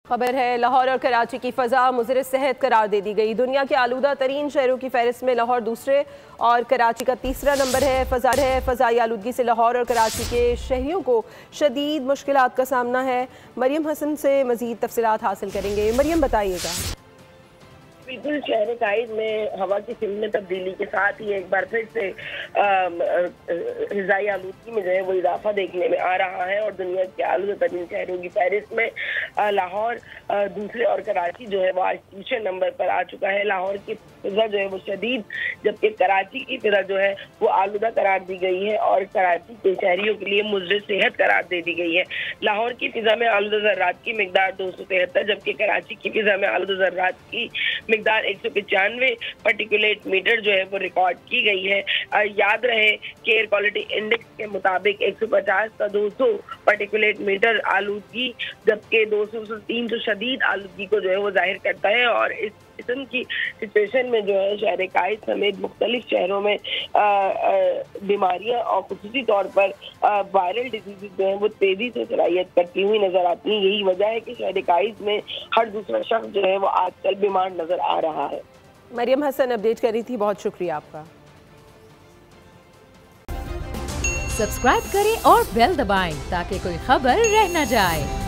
खबर है लाहौर और कराची की फ़ज़ा मुज़र सेहत करार दे दी गई। दुनिया के आलूदा तरीन शहरों की फहरिस्त में लाहौर दूसरे और कराची का तीसरा नंबर है। फ़ज़ाई आलूदगी से लाहौर और कराची के शहरियों को शदीद मुश्किलात का सामना है। मरियम हसन से मज़ीद तफसीलात हासिल करेंगे। मरियम बताइएगा। बिल्कुल, शहर काइद में हवा की सिम में तब्दीली के साथ ही एक बार फिर से ग़िज़ाई आलूदगी में जो है वो इजाफा देखने में आ रहा है और दुनिया के आलूदा तरीन शहरों की फहरिस्त में लाहौर दूसरे और कराची जो है वो आज तीसरे नंबर पर आ चुका है। लाहौर की फिजा जो है वो शदीद, जबकि कराची की फिजा जो है वो आलूदा करार दी गई है और कराची के शहरियों के लिए मुज़र सेहत करार दे दी गई है। लाहौर की फिजा में आलूदा ज़र्रात की मिकदार 273, जबकि कराची की फिजा में आलूदा ज़र्रात की मिकदार 195 पार्टिकुलेट मीटर जो है वो रिकॉर्ड की गई है। याद रहे कि एयर क्वालिटी इंडेक्स के मुताबिक 150 का 200 पार्टिकुलेट मीटर आलूदगी, जबकि 200 से 300 शदीद आलूदगी को जो है वो जाहिर करता है। और इस किस्म की सिचुएशन में जो है शहर काइद समेत मुख्तलिफ शहरों में बीमारियां और खुसूसी तौर पर वायरल डिजीज जो है वो तेजी से सरायत करती हुई नजर आती हैं। यही वजह है कि शहर काइद में हर दूसरा शख्स जो है वो आजकल बीमार नजर आ रहा है। मरियम हसन अपडेट कर रही थी, बहुत शुक्रिया आपका। सब्सक्राइब करें और बेल दबाएं ताकि कोई खबर रह न जाए।